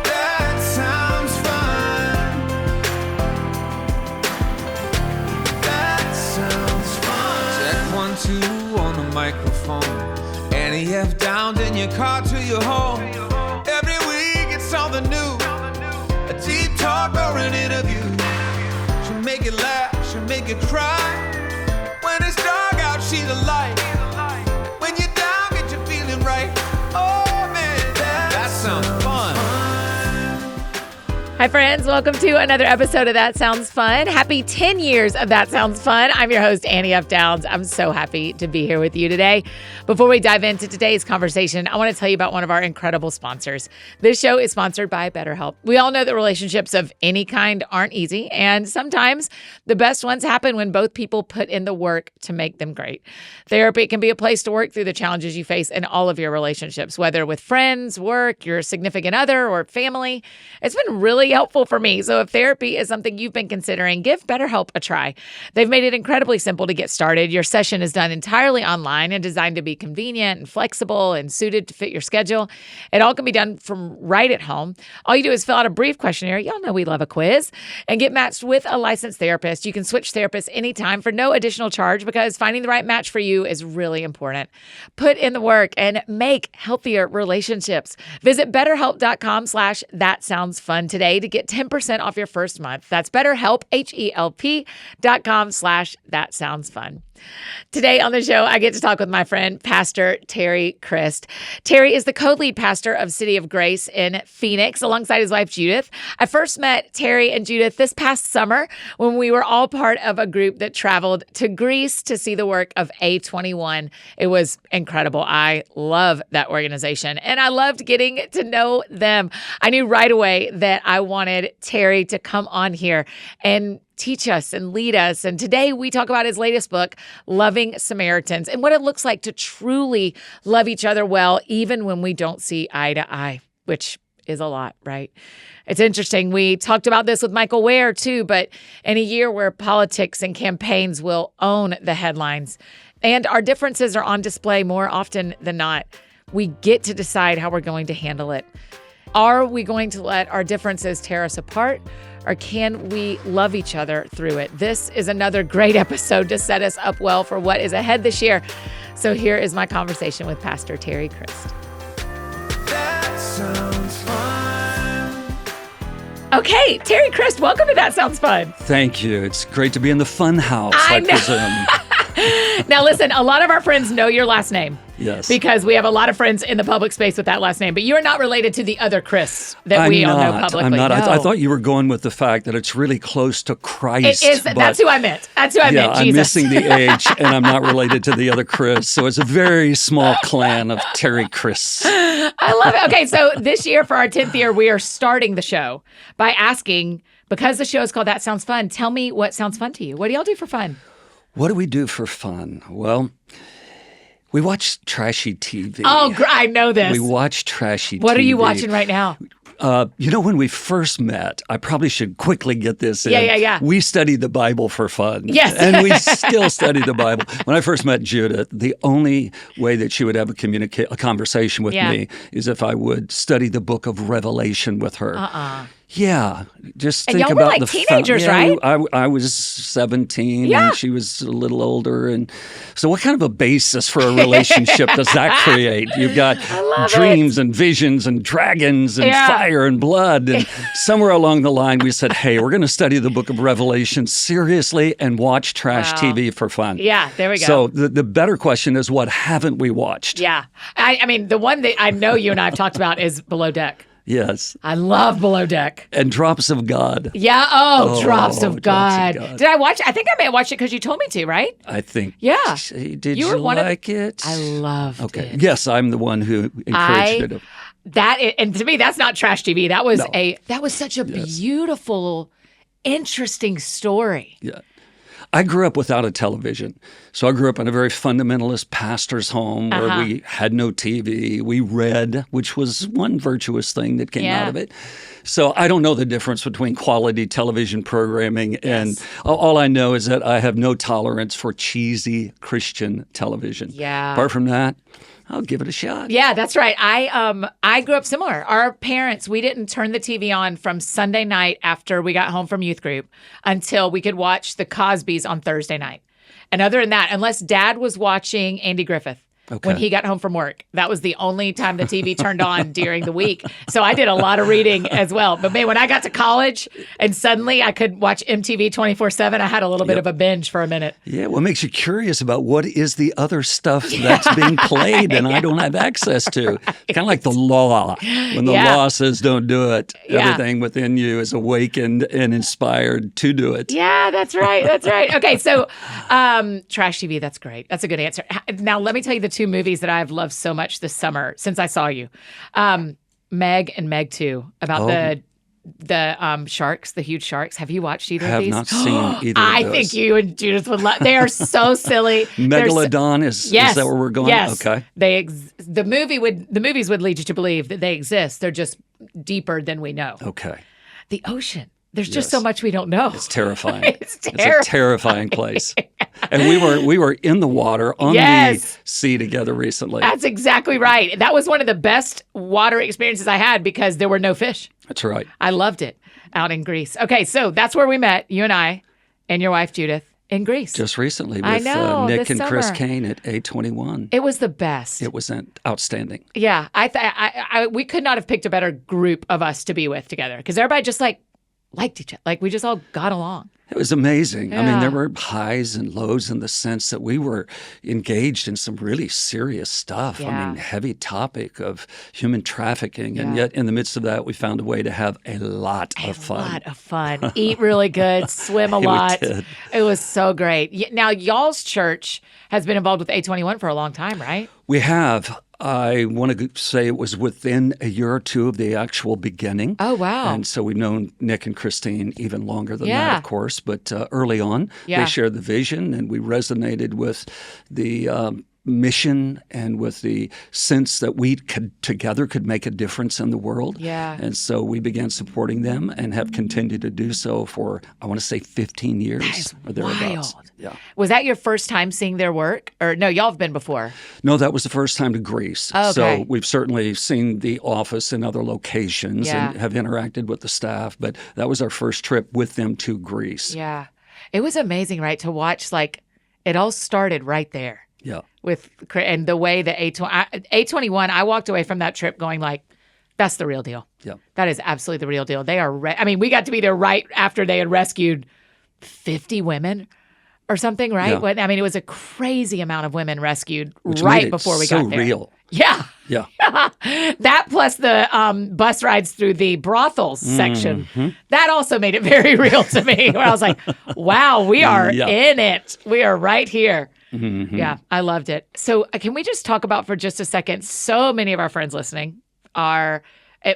That sounds fun. That sounds fun. Check 1, 2 on the microphone. NEF down in your car to your home. Every week it's something new. A deep talk or an interview. She'll make you laugh, she'll make you cry. When it's dark out, she's a light. When you're down, get you feeling right. Oh man, that sounds fun. Hi, friends. Welcome to another episode of That Sounds Fun. Happy 10 years of That Sounds Fun. I'm your host, Annie F. Downs. I'm so happy to be here with you today. Before we dive into today's conversation, I want to tell you about one of our incredible sponsors. This show is sponsored by BetterHelp. We all know that relationships of any kind aren't easy, and sometimes the best ones happen when both people put in the work to make them great. Therapy can be a place to work through the challenges you face in all of your relationships, whether with friends, work, your significant other, or family. It's been really helpful for me. So if therapy is something you've been considering, give BetterHelp a try. They've made it incredibly simple to get started. Your session is done entirely online and designed to be convenient and flexible and suited to fit your schedule. It all can be done from right at home. All you do is fill out a brief questionnaire. Y'all know we love a quiz, and get matched with a licensed therapist. You can switch therapists anytime for no additional charge, because finding the right match for you is really important. Put in the work and make healthier relationships. Visit BetterHelp.com/thatsoundsfun today to get 10% off your first month. That's BetterHelp, HELP.com/thatsoundsfun. Today on the show, I get to talk with my friend, Pastor Terry Crist. Terry is the co-lead pastor of City of Grace in Phoenix, alongside his wife, Judith. I first met Terry and Judith this past summer when we were all part of a group that traveled to Greece to see the work of A21. It was incredible. I love that organization, and I loved getting to know them. I knew right away that I wanted Terry to come on here and teach us and lead us. And today we talk about his latest book, Loving Samaritans, and what it looks like to truly love each other well, even when we don't see eye to eye, which is a lot, right? It's interesting. We talked about this with Michael Ware too, but in a year where politics and campaigns will own the headlines and our differences are on display more often than not, we get to decide how we're going to handle it. Are we going to let our differences tear us apart, or can we love each other through it? This is another great episode to set us up well for what is ahead this year. So here is my conversation with Pastor Terry Crist. That sounds fun. Okay, Terry Crist, welcome to That Sounds Fun. Thank you. It's great to be in the fun house, I presume. Now listen, a lot of our friends know your last name. Yes. Because we have a lot of friends in the public space with that last name, but you are not related to the other Chris that we all know publicly. I'm not. No. I thought you were going with the fact that it's really close to Christ. It is. That's who I meant. That's who I meant, Jesus. I'm missing the age, and I'm not related to the other Chris. So it's a very small clan of Terry Crist. I love it. Okay, so this year, for our 10th year, we are starting the show by asking, because the show is called That Sounds Fun, tell me what sounds fun to you. What do y'all do for fun? What do we do for fun? Well, we watch trashy TV. Oh, I know this. We watch trashy TV. What are you watching right now? When we first met, I probably should quickly get this in. Yeah. We studied the Bible for fun. Yes. And we still study the Bible. When I first met Judith, the only way that she would have a conversation with me is if I would study the book of Revelation with her. Yeah, just think and y'all about were like the teenagers, right? I was 17 and she was a little older, and so what kind of a basis for a relationship does that create? You've got dreams and visions and dragons and fire and blood, and somewhere along the line we said, "Hey, we're going to study the book of Revelation seriously and watch trash TV for fun." Yeah, there we go. So the better question is, what haven't we watched? Yeah, I mean, the one that I know you and I have talked about is Below Deck. Yes. I love Below Deck. And Drops of God. Yeah. Drops of God. Did I watch it? I think I may have watched it because you told me to, right? I think. Yeah. Did you like it? I loved it. Yes, I'm the one who encouraged it. And to me, that's not trash TV. That was such a beautiful, interesting story. Yeah. I grew up without a television. So I grew up in a very fundamentalist pastor's home where we had no TV. We read, which was one virtuous thing that came out of it. So I don't know the difference between quality television programming and all I know is that I have no tolerance for cheesy Christian television. Yeah. Apart from that, I'll give it a shot. Yeah, that's right. I grew up similar. Our parents, we didn't turn the TV on from Sunday night after we got home from youth group until we could watch the Cosbys on Thursday night. And other than that, unless Dad was watching Andy Griffith when he got home from work, that was the only time the TV turned on during the week. So I did a lot of reading as well. But man, when I got to college and suddenly I could watch MTV 24/7, I had a little bit of a binge for a minute. Yeah, what makes you curious about what is the other stuff that's being played and I don't have access to? Right. Kind of like the law. When the law says don't do it, everything within you is awakened and inspired to do it. Yeah, that's right. That's right. Okay, so trash TV, that's great. That's a good answer. Now, let me tell you the two movies that I've loved so much this summer since I saw you. Meg and Meg 2, about the sharks, the huge sharks. Have you watched either of these? I have not seen either of I those. think you and Judith would love. They are so silly. Megalodon is that where we're going? Yes. Okay. The movies would lead you to believe that they exist. They're just deeper than we know. Okay. The ocean. There's just so much we don't know. It's terrifying. It's a terrifying place. And we were in the water on the sea together recently. That's exactly right. That was one of the best water experiences I had because there were no fish. That's right. I loved it out in Greece. Okay, so that's where we met, you and I, and your wife Judith, in Greece. Just recently with Nick and Chris Kane at A21. It was the best. It was outstanding. Yeah, we could not have picked a better group of us to be with together because everybody just liked each other. Like we just all got along. It was amazing. Yeah. I mean, there were highs and lows in the sense that we were engaged in some really serious stuff. Yeah. I mean, heavy topic of human trafficking. And yet in the midst of that, we found a way to have a lot of fun. A lot of fun. Eat really good, swim a lot. We did. It was so great. Now, y'all's church has been involved with A21 for a long time, right? We have. I want to say it was within a year or two of the actual beginning. Oh, wow. And so we've known Nick and Christine even longer than that, of course. But early on, they shared the vision, and we resonated with the mission and with the sense that we together could make a difference in the world. Yeah. And so we began supporting them and have continued to do so for, I want to say, 15 years. That is or thereabouts. wild. Yeah. Was that your first time seeing their work? Or no, y'all have been before. No, that was the first time to Greece. Oh, okay. So we've certainly seen the office in other locations and have interacted with the staff, but that was our first trip with them to Greece. Yeah. It was amazing, right, to watch, it all started right there. Yeah. And the way that A21, I walked away from that trip going that's the real deal. Yeah. That is absolutely the real deal. They are, we got to be there right after they had rescued 50 women or something, right? Yeah. It was a crazy amount of women rescued Which right made it before we so got there. real. Yeah. Yeah. That plus the bus rides through the brothels section. That also made it very real to me. Where I was like, wow, we are in it. We are right here. Mm-hmm. Yeah, I loved it. So can we just talk about for just a second, so many of our friends listening are,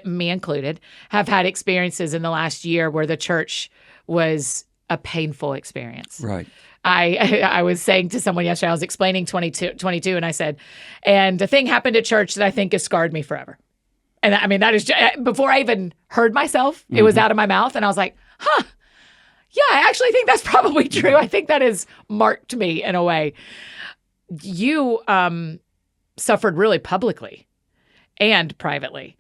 me included, have had experiences in the last year where the church was a painful experience. Right. I was saying to someone yesterday, I was explaining 22, and I said, and a thing happened at church that I think has scarred me forever. And that is just, before I even heard myself, it was out of my mouth, and I was like, yeah, I actually think that's probably true. I think that has marked me in a way. You suffered really publicly and privately.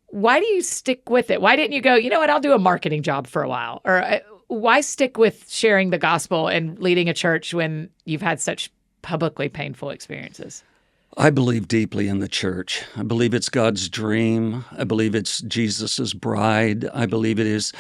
Why do you stick with it? Why didn't you go, you know what, I'll do a marketing job for a while? Or why stick with sharing the gospel and leading a church when you've had such publicly painful experiences? I believe deeply in the church. I believe it's God's dream. I believe it's Jesus's bride. I believe it is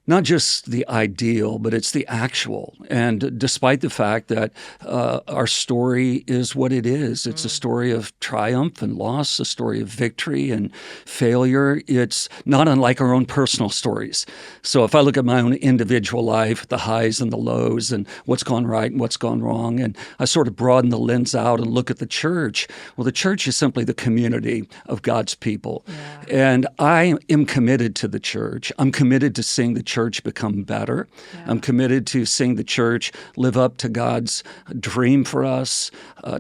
not just the ideal, but it's the actual. And despite the fact that our story is what it is, it's a story of triumph and loss, a story of victory and failure. It's not unlike our own personal stories. So if I look at my own individual life, the highs and the lows and what's gone right and what's gone wrong, and I sort of broaden the lens out and look at the church, well, the church is simply the community of God's people. Yeah. And I am committed to the church. I'm committed to seeing the church become better. Yeah. I'm committed to seeing the church live up to God's dream for us,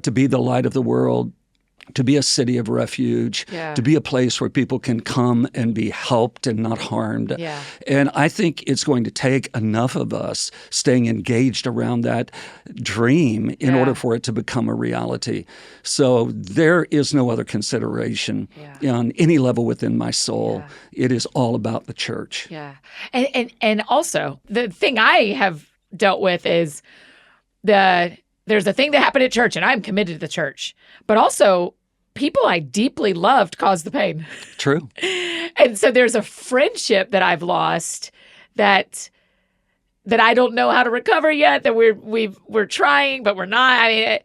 to be the light of the world. to be a city of refuge, to be a place where people can come and be helped and not harmed. Yeah. And I think it's going to take enough of us staying engaged around that dream in order for it to become a reality. So there is no other consideration on any level within my soul. It is all about the church. Yeah. And also, the thing I have dealt with is there's a thing that happened at church, and I'm committed to the church. But also, people I deeply loved caused the pain. True. And so there's a friendship that I've lost that I don't know how to recover yet, that we're trying, but we're not. I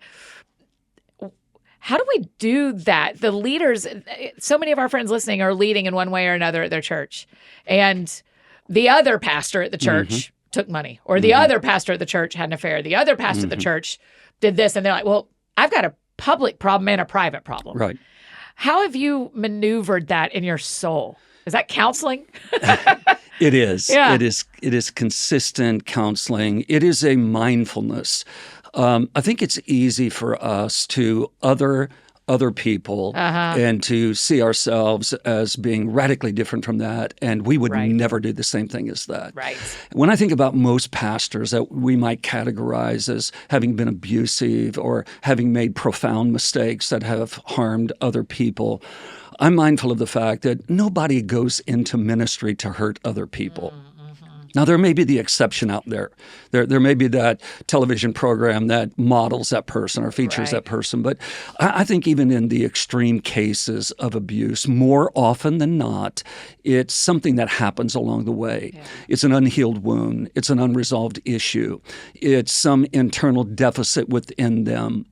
mean, how do we do that? The leaders, so many of our friends listening are leading in one way or another at their church. And the other pastor at the church took money, or the other pastor at the church had an affair. The other pastor at the church did this. And they're like, well, I've got a public problem and a private problem. Right. How have you maneuvered that in your soul? Is that counseling? It is. Yeah. It is consistent counseling. It is a mindfulness. I think it's easy for us to other people and to see ourselves as being radically different from that, and we would never do the same thing as that. Right. When I think about most pastors that we might categorize as having been abusive or having made profound mistakes that have harmed other people, I'm mindful of the fact that nobody goes into ministry to hurt other people. Now, there may be the exception out there. There may be that television program that models that person or features that person. But I think even in the extreme cases of abuse, more often than not, it's something that happens along the way. Yeah. It's an unhealed wound. It's an unresolved issue. It's some internal deficit within them.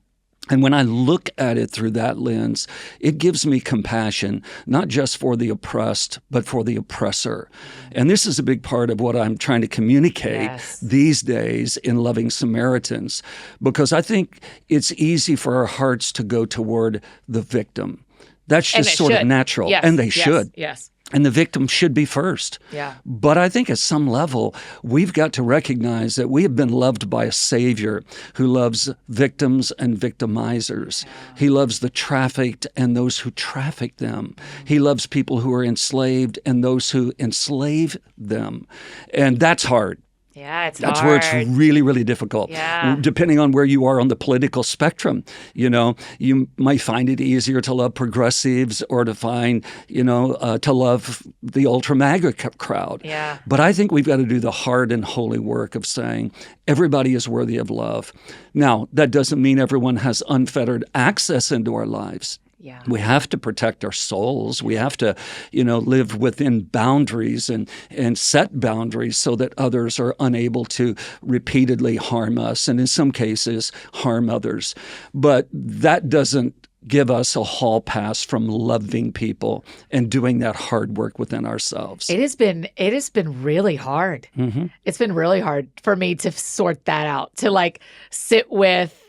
And when I look at it through that lens, it gives me compassion, not just for the oppressed, but for the oppressor. And this is a big part of what I'm trying to communicate these days in Loving Samaritans, because I think it's easy for our hearts to go toward the victim. That's just sort of natural. Yes. And they should. Yes. And the victim should be first. Yeah. But I think at some level, we've got to recognize that we have been loved by a Savior who loves victims and victimizers. Yeah. He loves the trafficked and those who traffic them. He loves people who are enslaved and those who enslave them. And that's hard. Yeah, That's where it's really, really difficult. Yeah. Depending on where you are on the political spectrum, you might find it easier to love progressives or to find, to love the ultra MAGA crowd. Yeah. But I think we've got to do the hard and holy work of saying everybody is worthy of love. Now, that doesn't mean everyone has unfettered access into our lives. Yeah. We have to protect our souls. We have to, live within boundaries and set boundaries so that others are unable to repeatedly harm us and in some cases harm others. But that doesn't give us a hall pass from loving people and doing that hard work within ourselves. It has been really hard. Mm-hmm. It's been really hard for me to sort that out, to sit with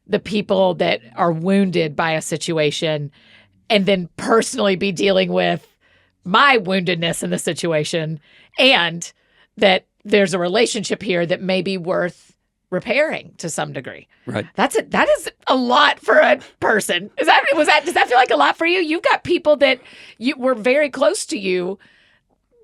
the people that are wounded by a situation and then personally be dealing with my woundedness in the situation, and that there's a relationship here that may be worth repairing to some degree. Right. That is a lot for a person. Does that feel like a lot for you? You've got people that were very close to you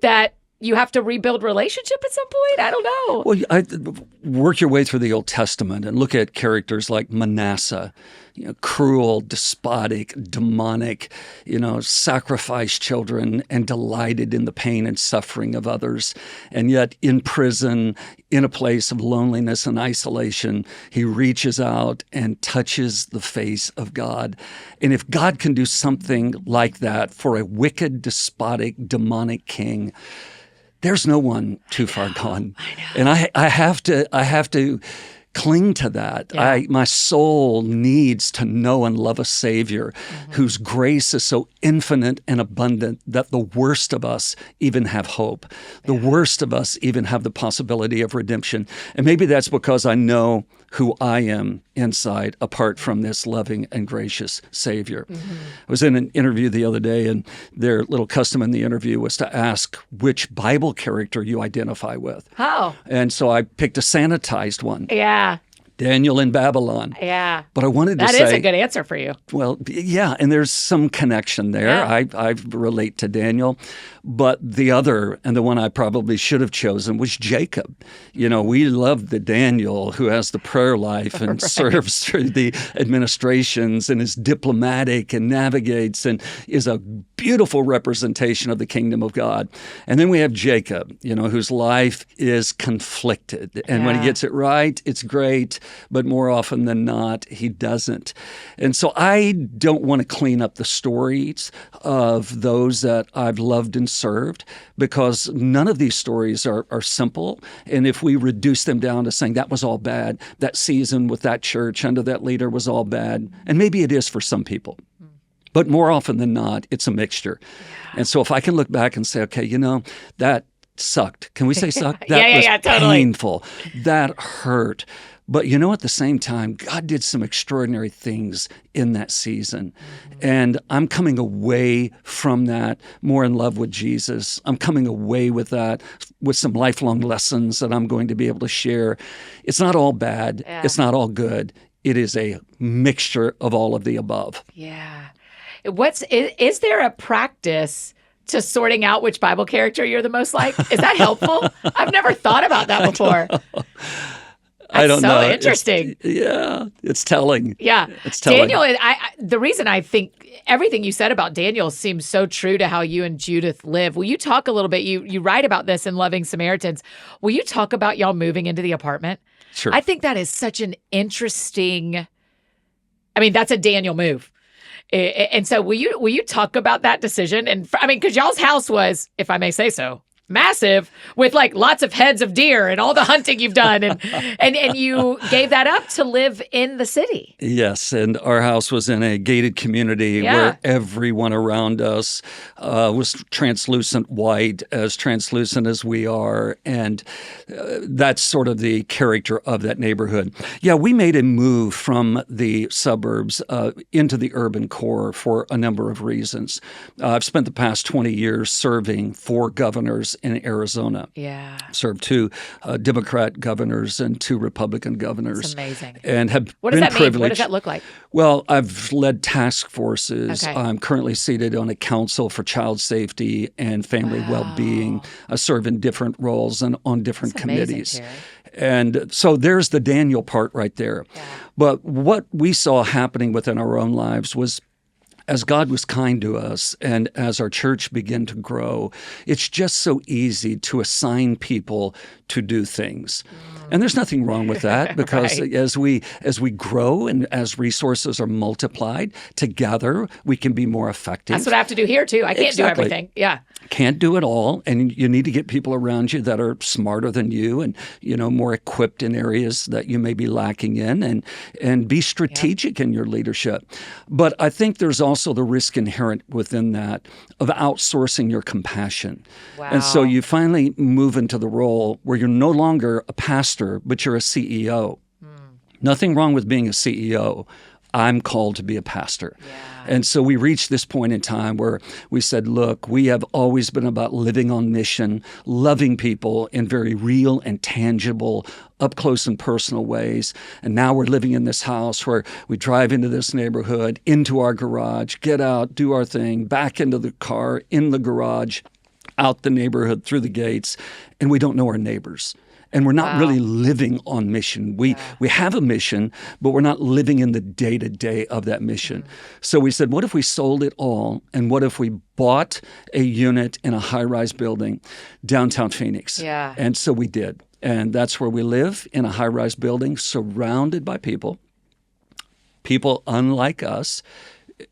that you have to rebuild relationship at some point? I don't know. Well, work your way through the Old Testament and look at characters like Manasseh, cruel, despotic, demonic, sacrificed children and delighted in the pain and suffering of others. And yet in prison, in a place of loneliness and isolation, he reaches out and touches the face of God. And if God can do something like that for a wicked, despotic, demonic king, there's no one too far gone. I know. And I have to cling to that. Yeah. My soul needs to know and love a Savior whose grace is so infinite and abundant that the worst of us even have hope. The worst of us even have the possibility of redemption. And maybe that's because I know who I am inside apart from this loving and gracious Savior. Mm-hmm. I was in an interview the other day, and their little custom in the interview was to ask which Bible character you identify with. Oh. And so I picked a sanitized one. Yeah. Daniel in Babylon. Yeah. But I wanted to say... That is a good answer for you. Well, yeah, and there's some connection there. Yeah. I relate to Daniel. But the other, and the one I probably should have chosen, was Jacob. We love the Daniel who has the prayer life and serves through the administrations and is diplomatic and navigates and is a beautiful representation of the kingdom of God. And then we have Jacob, whose life is conflicted. And when he gets it right, it's great. But more often than not, he doesn't. And so I don't want to clean up the stories of those that I've loved and served, because none of these stories are simple. And if we reduce them down to saying that was all bad, that season with that church under that leader was all bad, and maybe it is for some people. But more often than not, it's a mixture. Yeah. And so if I can look back and say, okay, that sucked. Can we say sucked? That was totally painful. That hurt. But at the same time, God did some extraordinary things in that season. And I'm coming away from that more in love with Jesus. I'm coming away with that with some lifelong lessons that I'm going to be able to share. It's not all bad. Yeah. It's not all good. It is a mixture of all of the above. Yeah. Is there a practice to sorting out which Bible character you're the most like? Is that helpful? I've never thought about that before. I don't know. So interesting. It's telling. Yeah. It's telling. Daniel, the reason I think everything you said about Daniel seems so true to how you and Judith live. Will you talk a little bit? You write about this in Loving Samaritans. Will you talk about y'all moving into the apartment? Sure. I think that is such an interesting, that's a Daniel move. And so will you talk about that decision? And because y'all's house was, if I may say so, massive, with lots of heads of deer and all the hunting you've done, and you gave that up to live in the city. Yes, and our house was in a gated community where everyone around us was translucent white, as translucent as we are, and that's sort of the character of that neighborhood. Yeah, we made a move from the suburbs into the urban core for a number of reasons. I've spent the past 20 years serving 4 governors in Arizona. Yeah. Served 2 Democrat governors and 2 Republican governors. That's amazing. And have What does been that mean? privileged. What does that look like? Well, I've led task forces. Okay. I'm currently seated on a council for child safety and family well-being. I serve in different roles and on different committees. Terry. And so there's the Daniel part right there. Yeah. But what we saw happening within our own lives was, as God was kind to us and as our church began to grow, it's just so easy to assign people to do things. And there's nothing wrong with that, because Right. as we grow and as resources are multiplied, together we can be more effective. That's what I have to do here too. I can't do everything. Yeah. Can't do it all, and you need to get people around you that are smarter than you and more equipped in areas that you may be lacking in, and be strategic in your leadership. But I think there's also the risk inherent within that of outsourcing your compassion. Wow. And so you finally move into the role where you're no longer a pastor, but you're a CEO. Nothing wrong with being a CEO. I'm called to be a pastor. Yeah. And so we reached this point in time where we said, look, we have always been about living on mission, loving people in very real and tangible, up close and personal ways. And now we're living in this house where we drive into this neighborhood, into our garage, get out, do our thing, back into the car, in the garage, out the neighborhood, through the gates, and we don't know our neighbors. And we're not really living on mission. We have a mission, but we're not living in the day-to-day of that mission. So we said, what if we sold it all? And what if we bought a unit in a high-rise building downtown Phoenix? Yeah. And so we did. And that's where we live, in a high-rise building, surrounded by people unlike us,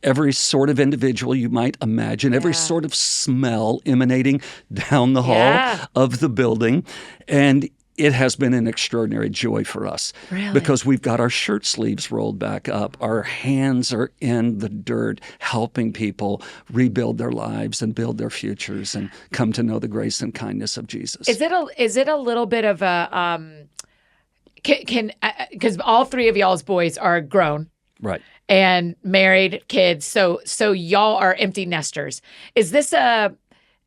every sort of individual you might imagine, every sort of smell emanating down the hall of the building. And it has been an extraordinary joy for us, because we've got our shirt sleeves rolled back up. Our hands are in the dirt, helping people rebuild their lives and build their futures and come to know the grace and kindness of Jesus. Is it a little bit of a because all 3 of y'all's boys are grown, right, and married, kids, so y'all are empty nesters. Is this an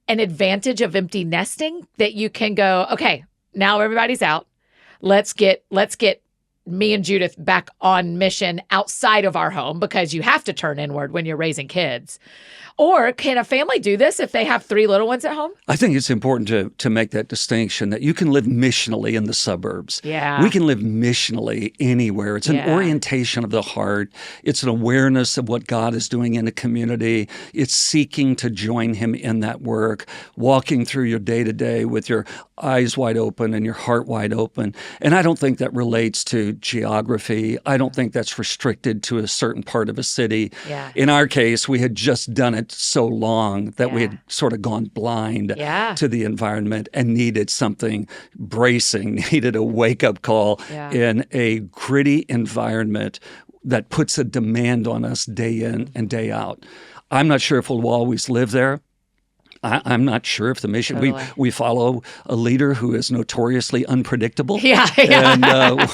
advantage of empty nesting, that you can go, okay, now everybody's out. Let's get me and Judith back on mission outside of our home because you have to turn inward when you're raising kids? Or can a family do this if they have 3 little ones at home? I think it's important to make that distinction that you can live missionally in the suburbs. Yeah. We can live missionally anywhere. It's an orientation of the heart. It's an awareness of what God is doing in a community. It's seeking to join Him in that work, walking through your day-to-day with your eyes wide open and your heart wide open. And I don't think that relates to geography. I don't think that's restricted to a certain part of a city. Yeah. In our case, we had just done it so long that we had sort of gone blind to the environment and needed something bracing, needed a wake-up call in a gritty environment that puts a demand on us day in and day out. I'm not sure if we'll always live there. I'm not sure if the mission, we follow a leader who is notoriously unpredictable. And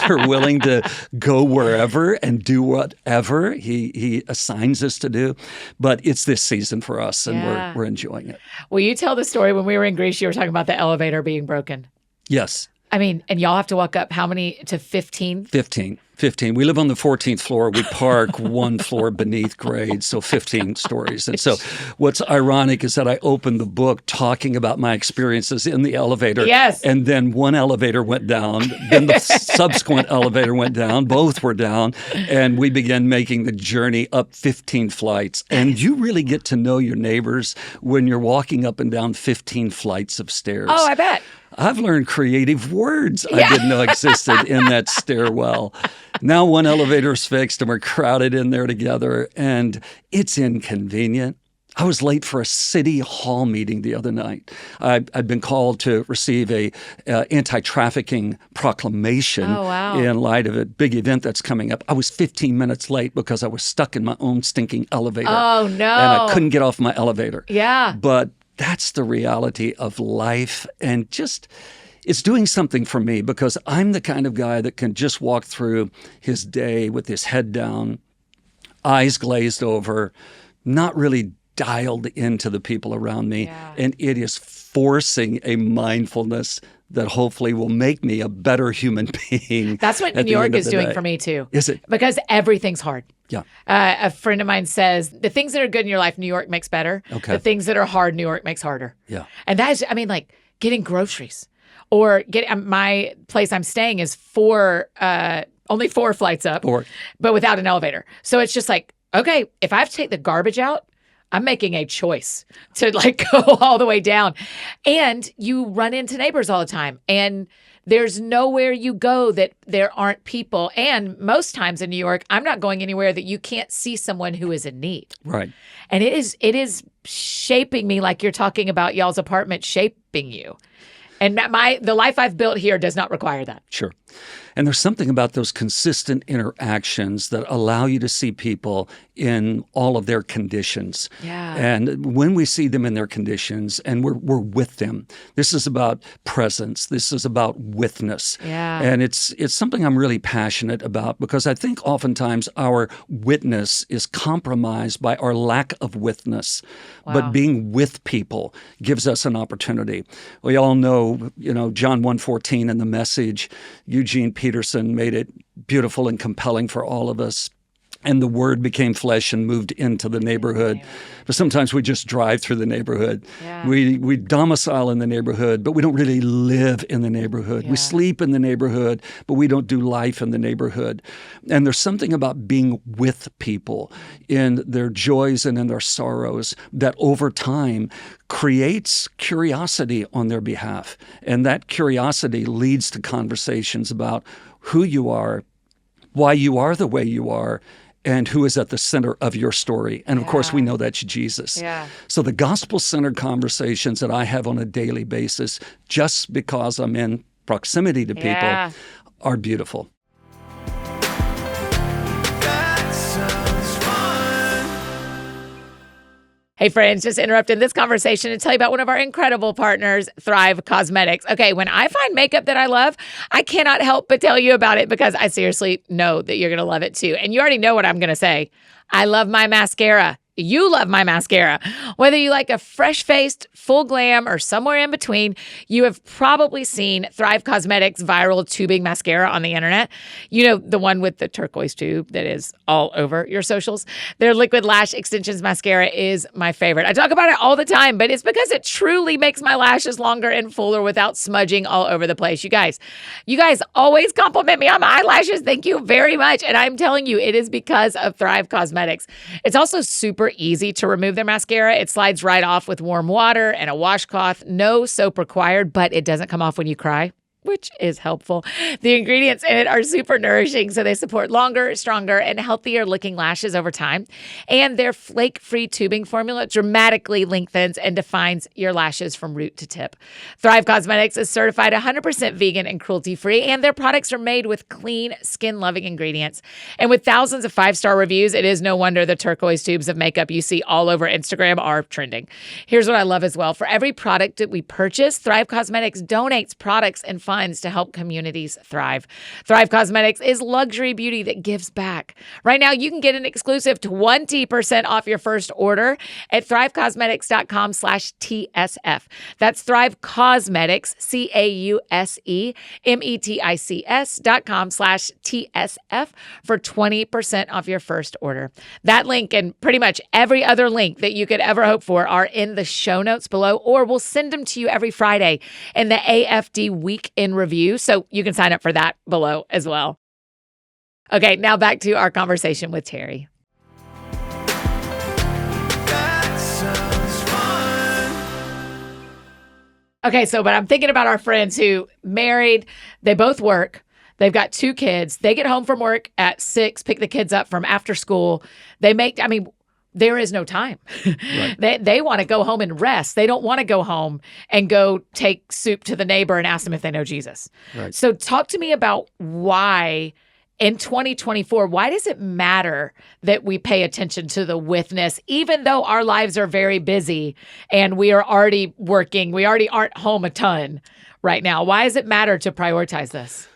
we're willing to go wherever and do whatever he assigns us to do. But it's this season for us, and we're enjoying it. Will you tell the story when we were in Greece, you were talking about the elevator being broken? Yes. I mean, and y'all have to walk up how many to 15? 15. We live on the 14th floor. We park 1 floor beneath grade, so 15 stories. And so what's ironic is that I opened the book talking about my experiences in the elevator. Yes. And then one elevator went down. Then the subsequent elevator went down. Both were down. And we began making the journey up 15 flights. And you really get to know your neighbors when you're walking up and down 15 flights of stairs. Oh, I bet. I've learned creative words I didn't know existed in that stairwell. Now one elevator's fixed and we're crowded in there together, and it's inconvenient. I was late for a city hall meeting the other night. I'd been called to receive a anti-trafficking proclamation in light of a big event that's coming up. I was 15 minutes late because I was stuck in my own stinking elevator. Oh, no. And I couldn't get off my elevator. Yeah. But that's the reality of life, and just it's doing something for me because I'm the kind of guy that can just walk through his day with his head down, eyes glazed over, not really dialed into the people around me, and it is forcing a mindfulness that hopefully will make me a better human being. That's what New York is doing for me too. Is it? Because everything's hard. Yeah. A friend of mine says, the things that are good in your life, New York makes better. Okay. The things that are hard, New York makes harder. Yeah. And that is, I mean, like getting groceries or my place I'm staying is only 4 flights up, but without an elevator. So it's just like, okay, if I have to take the garbage out, I'm making a choice to like go all the way down. And you run into neighbors all the time. And there's nowhere you go that there aren't people. And most times in New York, I'm not going anywhere that you can't see someone who is in need. Right. And it is shaping me like you're talking about y'all's apartment shaping you. And the life I've built here does not require that. Sure. And there's something about those consistent interactions that allow you to see people in all of their conditions. Yeah. And when we see them in their conditions and we're with them, this is about presence. This is about withness. Yeah. And it's something I'm really passionate about because I think oftentimes our witness is compromised by our lack of witness. Wow. But being with people gives us an opportunity. We all know, John 1:14 in the Message, Eugene Peterson made it beautiful and compelling for all of us. And the Word became flesh and moved into the neighborhood. But sometimes we just drive through the neighborhood. Yeah. We domicile in the neighborhood, but we don't really live in the neighborhood. Yeah. We sleep in the neighborhood, but we don't do life in the neighborhood. And there's something about being with people in their joys and in their sorrows that over time creates curiosity on their behalf. And that curiosity leads to conversations about who you are, why you are the way you are, and who is at the center of your story. And of course, we know that's Jesus. Yeah. So the gospel-centered conversations that I have on a daily basis, just because I'm in proximity to people, are beautiful. Hey friends, just interrupting this conversation to tell you about one of our incredible partners, Thrive Cosmetics. Okay, when I find makeup that I love, I cannot help but tell you about it because I seriously know that you're going to love it too. And you already know what I'm going to say. I love my mascara. you love my mascara. Whether you like a fresh-faced, full glam, or somewhere in between, you have probably seen Thrive Cosmetics' viral tubing mascara on the internet. You know, the one with the turquoise tube that is all over your socials. Their Liquid Lash Extensions mascara is my favorite. I talk about it all the time, but it's because it truly makes my lashes longer and fuller without smudging all over the place. You guys always compliment me on my eyelashes. Thank you very much. And I'm telling you, it is because of Thrive Cosmetics. It's also super easy to remove their mascara. It slides right off with warm water and a washcloth. No soap required, but it doesn't come off when you cry, which is helpful. The ingredients in it are super nourishing, so they support longer, stronger, and healthier looking lashes over time. And their flake-free tubing formula dramatically lengthens and defines your lashes from root to tip. Thrive Cosmetics is certified 100% vegan and cruelty-free, and their products are made with clean, skin-loving ingredients. And with thousands of 5-star reviews, it is no wonder the turquoise tubes of makeup you see all over Instagram are trending. Here's what I love as well. For every product that we purchase, Thrive Cosmetics donates products and funds to help communities thrive. Thrive Cosmetics is luxury beauty that gives back. Right now, you can get an exclusive 20% off your first order at thrivecosmetics.com/TSF. That's Thrive Cosmetics, CAUSEMETICS.com/TSF for 20% off your first order. That link and pretty much every other link that you could ever hope for are in the show notes below, or we'll send them to you every Friday in the AFD Week in Review, so you can sign up for that below as well. Okay, now back to our conversation with Terry. That sounds fun. Okay, but I'm thinking about our friends who married, they both work, they've got 2 kids, they get home from work at 6, pick the kids up from after school. There is no time. Right. They want to go home and rest. They don't want to go home and go take soup to the neighbor and ask them if they know Jesus. Right. So talk to me about why in 2024, why does it matter that we pay attention to the withness, even though our lives are very busy and we are already working, we already aren't home a ton right now? Why does it matter to prioritize this?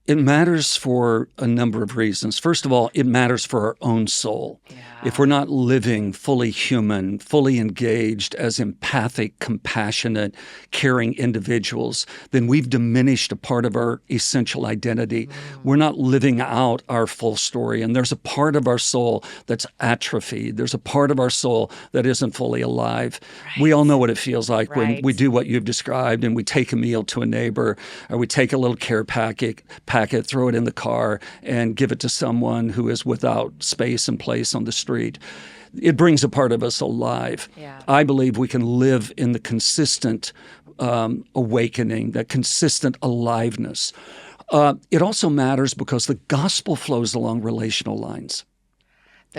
It matters for a number of reasons. First of all, it matters for our own soul. Yeah. If we're not living fully human, fully engaged as empathic, compassionate, caring individuals, then we've diminished a part of our essential identity. We're not living out our full story. And there's a part of our soul that's atrophied. There's a part of our soul that isn't fully alive. Right. We all know what it feels like when we do what you've described and we take a meal to a neighbor, or we take a little care packet, throw it in the car, and give it to someone who is without space and place on the street. It brings a part of us alive. Yeah. I believe we can live in the consistent awakening, that consistent aliveness. It also matters because the gospel flows along relational lines.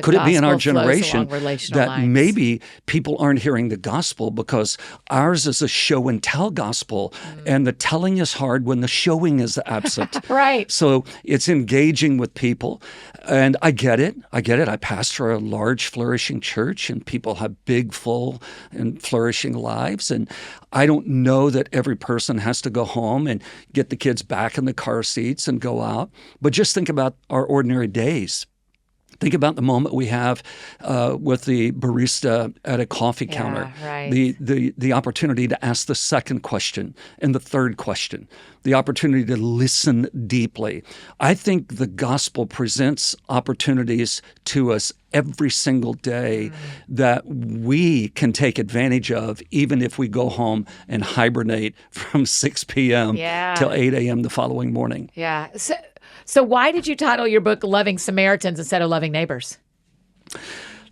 Could it be in our generation that maybe people aren't hearing the gospel because ours is a show and tell gospel, and the telling is hard when the showing is absent? Right. So it's engaging with people. And I get it. I pastor a large, flourishing church, and people have big, full, and flourishing lives. And I don't know that every person has to go home and get the kids back in the car seats and go out. But just think about our ordinary days. Think about the moment we have with the barista at a coffee counter, right. the opportunity to ask the second question and the third question, the opportunity to listen deeply. I think the gospel presents opportunities to us every single day that we can take advantage of, even if we go home and hibernate from 6 p.m. till 8 a.m. the following morning. Yeah. So why did you title your book Loving Samaritans instead of Loving Neighbors?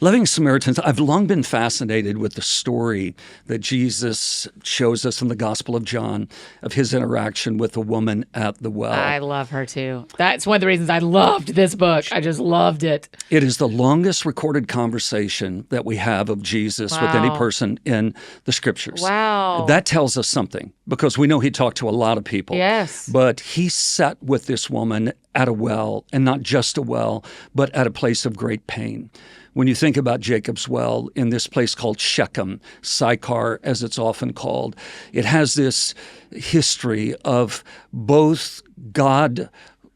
Loving Samaritans, I've long been fascinated with the story that Jesus shows us in the Gospel of John of his interaction with the woman at the well. I love her too. That's one of the reasons I loved this book. I just loved it. It is the longest recorded conversation that we have of Jesus with any person in the Scriptures. Wow. That tells us something, because we know he talked to a lot of people. Yes. But he sat with this woman at a well, and not just a well, but at a place of great pain. When you think about Jacob's well in this place called Shechem, Sychar as it's often called, it has this history of both God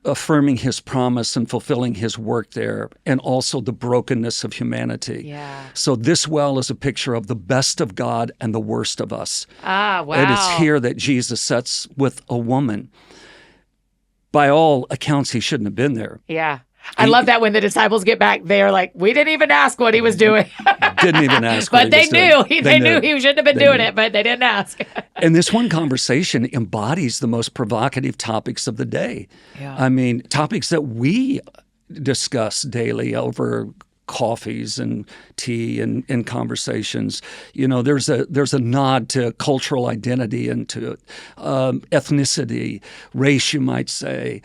affirming his promise and fulfilling his work there, and also the brokenness of humanity. Yeah. So this well is a picture of the best of God and the worst of us. Ah, wow. And it's here that Jesus sets with a woman. By all accounts, he shouldn't have been there. Yeah. I love that when the disciples get back, they're like, we didn't even ask what he was doing. Didn't even ask but what he was doing. They knew he shouldn't have been doing it, but they didn't ask. And this one conversation embodies the most provocative topics of the day. Yeah. I mean, topics that we discuss daily over coffees and tea and conversations. You know, there's a nod to cultural identity and to ethnicity, race, you might say.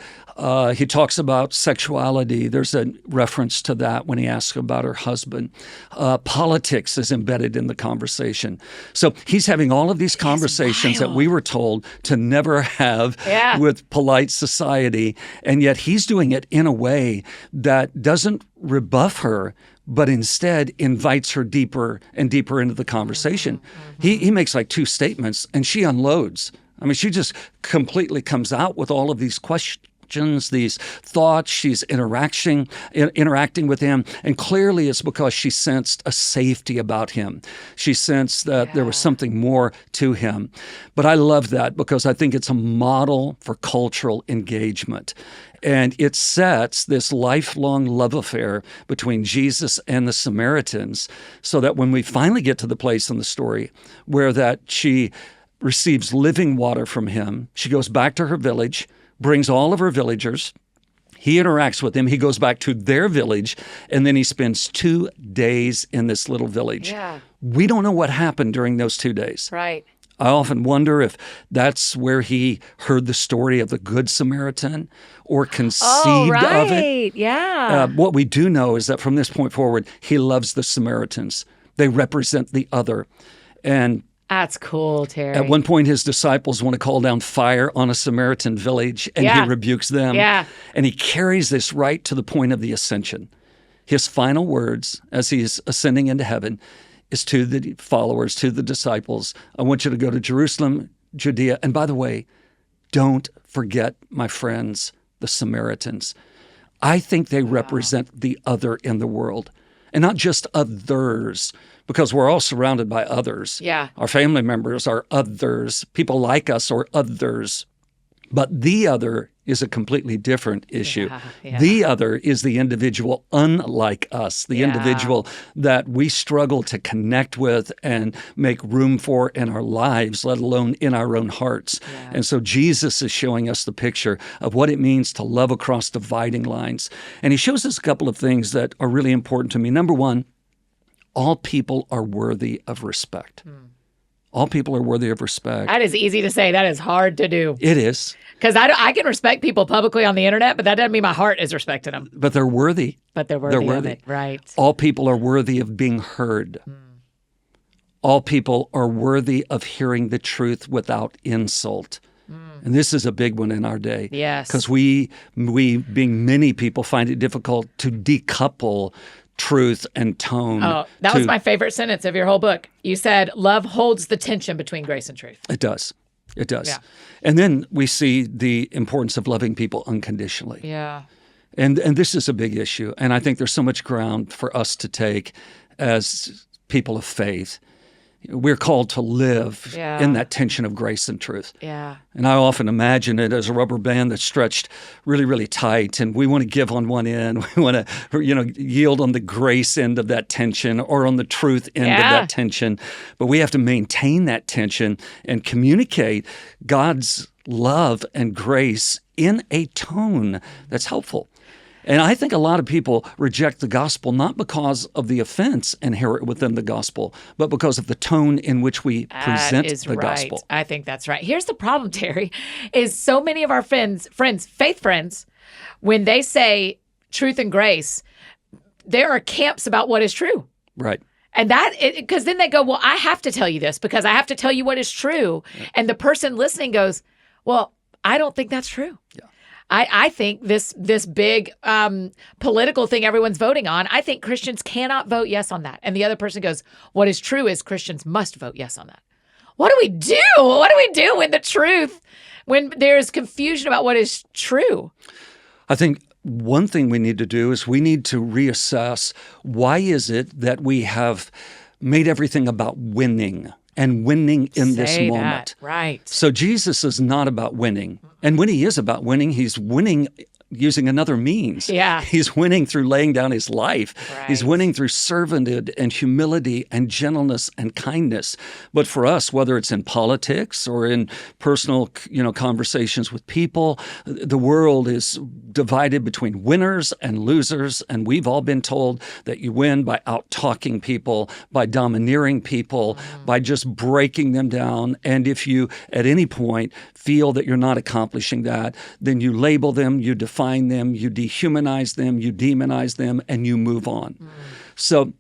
He talks about sexuality. There's a reference to that when he asks about her husband. Politics is embedded in the conversation. So he's having all of these conversations that we were told to never have with polite society, and yet he's doing it in a way that doesn't rebuff her, but instead invites her deeper and deeper into the conversation. Mm-hmm. He makes like 2 statements, and she unloads. I mean, she just completely comes out with all of these questions, these thoughts. She's interacting with him, and clearly it's because she sensed a safety about him. She sensed that there was something more to him. But I love that because I think it's a model for cultural engagement. And it sets this lifelong love affair between Jesus and the Samaritans, so that when we finally get to the place in the story where that she receives living water from him, she goes back to her village, brings all of her villagers. He interacts with them. He goes back to their village, and then he spends 2 days in this little village. Yeah. We don't know what happened during those 2 days. Right. I often wonder if that's where he heard the story of the Good Samaritan or conceived of it. Yeah. What we do know is that from this point forward, he loves the Samaritans. They represent the other. And that's cool, Terry. at one point, his disciples want to call down fire on a Samaritan village, and he rebukes them. Yeah. And he carries this right to the point of the ascension. His final words as he's ascending into heaven is to the followers, to the disciples, I want you to go to Jerusalem, Judea, and by the way, don't forget, my friends, the Samaritans. I think they represent the other in the world, and not just others, because we're all surrounded by others. Yeah. Our family members are others. People like us are others. But the other is a completely different issue. Yeah. The other is the individual unlike us, the individual that we struggle to connect with and make room for in our lives, let alone in our own hearts. Yeah. And so Jesus is showing us the picture of what it means to love across dividing lines. And he shows us a couple of things that are really important to me. Number one, all people are worthy of respect. All people are worthy of respect. That is easy to say. That is hard to do. It is. Because I can respect people publicly on the internet, but that doesn't mean my heart is respecting them. But they're worthy. But they're worthy of it, right. All people are worthy of being heard. All people are worthy of hearing the truth without insult. And this is a big one in our day. Yes. Because we, being many people, find it difficult to decouple truth and tone. Oh, that was my favorite sentence of your whole book. You said, love holds the tension between grace and truth. It does. It does. Yeah. And then we see the importance of loving people unconditionally. Yeah. And this is a big issue. And I think there's so much ground for us to take as people of faith. We're called to live in that tension of grace and truth. Yeah. And I often imagine it as a rubber band that's stretched really, really tight. And we want to give on one end. We want to, yield on the grace end of that tension or on the truth end of that tension. But we have to maintain that tension and communicate God's love and grace in a tone that's helpful. And I think a lot of people reject the gospel not because of the offense inherent within the gospel, but because of the tone in which we present the gospel. I think that's right. Here's the problem, Terry, is so many of our friends, faith friends, when they say truth and grace, there are camps about what is true. Right. And because then they go, well, I have to tell you this because I have to tell you what is true. And the person listening goes, well, I don't think that's true. Yeah. I think this big political thing everyone's voting on, I think Christians cannot vote yes on that. And the other person goes, what is true is Christians must vote yes on that. What do we do? What do we do when there's confusion about what is true? I think one thing we need to do is we need to reassess, why is it that we have made everything about winning and winning in this Say moment? that. Right. So Jesus is not about winning. And when he is about winning, he's winning using another means. Yeah. He's winning through laying down his life. Right. He's winning through servanthood and humility and gentleness and kindness. But for us, whether it's in politics or in personal, conversations with people, the world is divided between winners and losers. And we've all been told that you win by out-talking people, by domineering people, by just breaking them down. And if you, at any point, feel that you're not accomplishing that, then you label them, you define them, you dehumanize them, you demonize them, and you move on. So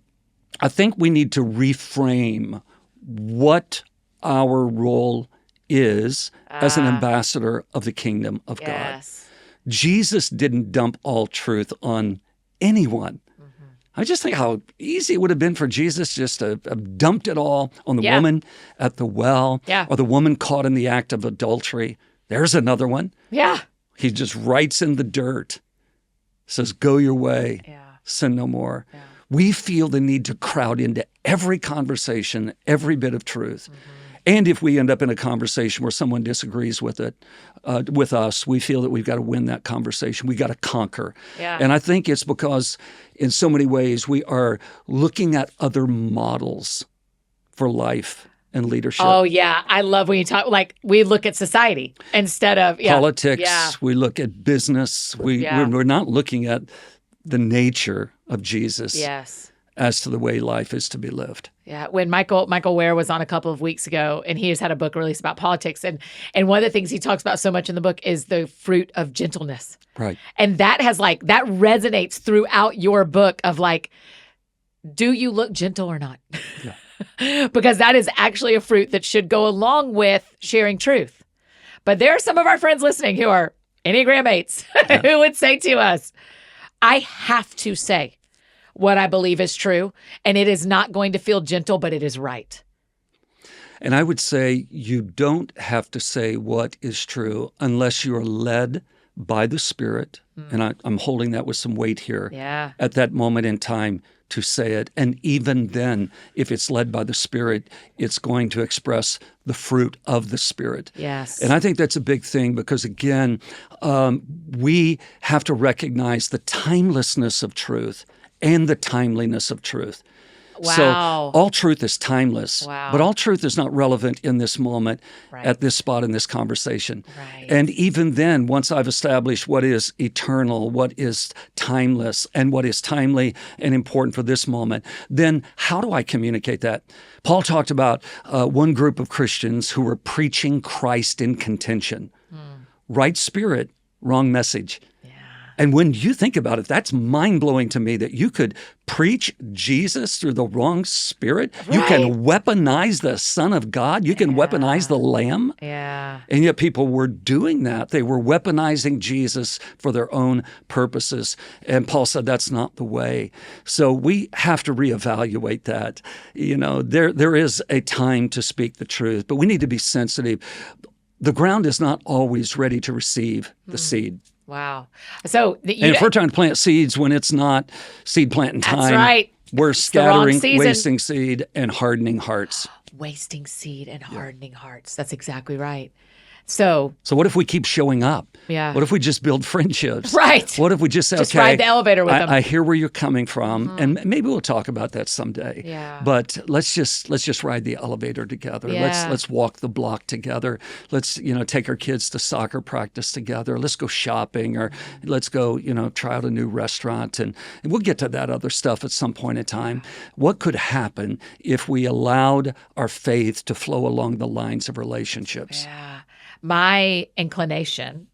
I think we need to reframe what our role is as an ambassador of the kingdom of God. Jesus didn't dump all truth on anyone. I just think how easy it would have been for Jesus just to have dumped it all on the woman at the well, or the woman caught in the act of adultery. There's another one. Yeah. He just writes in the dirt, says, go your way, sin no more. Yeah. We feel the need to crowd into every conversation, every bit of truth. And if we end up in a conversation where someone disagrees with it, with us, we feel that we've got to win that conversation. We've got to conquer. Yeah. And I think it's because in so many ways we are looking at other models for life and leadership. Oh, yeah. I love when you talk, like we look at society instead of politics. Yeah. We look at business. We're not looking at the nature of Jesus. Yes. As to the way life is to be lived. Yeah. When Michael Ware was on a couple of weeks ago, and he has had a book released about politics, and one of the things he talks about so much in the book is the fruit of gentleness. Right. And that has that resonates throughout your book of do you look gentle or not? Yeah. Because that is actually a fruit that should go along with sharing truth. But there are some of our friends listening who are Enneagram 8s who would say to us, I have to say what I believe is true, and it is not going to feel gentle, but it is right. And I would say you don't have to say what is true unless you are led by the Spirit, and I'm holding that with some weight here, at that moment in time to say it. And even then, if it's led by the Spirit, it's going to express the fruit of the Spirit. Yes. And I think that's a big thing because, again, we have to recognize the timelessness of truth and the timeliness of truth. Wow. So all truth is timeless, wow. but all truth is not relevant in this moment, at this spot in this conversation. Right. And even then, once I've established what is eternal, what is timeless, and what is timely and important for this moment, then how do I communicate that? Paul talked about one group of Christians who were preaching Christ in contention. Right spirit, wrong message. And when you think about it, that's mind-blowing to me that you could preach Jesus through the wrong spirit. Right. You can weaponize the Son of God. You can weaponize the Lamb. Yeah. And yet people were doing that. They were weaponizing Jesus for their own purposes. And Paul said that's not the way. So we have to reevaluate that. There is a time to speak the truth, but we need to be sensitive. The ground is not always ready to receive the seed. Wow. So and if we're trying to plant seeds when it's not seed planting time, that's right. We're scattering, wasting seed, and hardening hearts. Wasting seed and hardening hearts. That's exactly right. So what if we keep showing up? Yeah. What if we just build friendships? Right. What if we just say, just okay, ride the elevator with them. I hear where you're coming from, and maybe we'll talk about that someday. Yeah. But let's just ride the elevator together. Yeah. Let's walk the block together. Let's take our kids to soccer practice together. Let's go shopping, or let's go try out a new restaurant, and we'll get to that other stuff at some point in time. What could happen if we allowed our faith to flow along the lines of relationships? Yeah. My inclination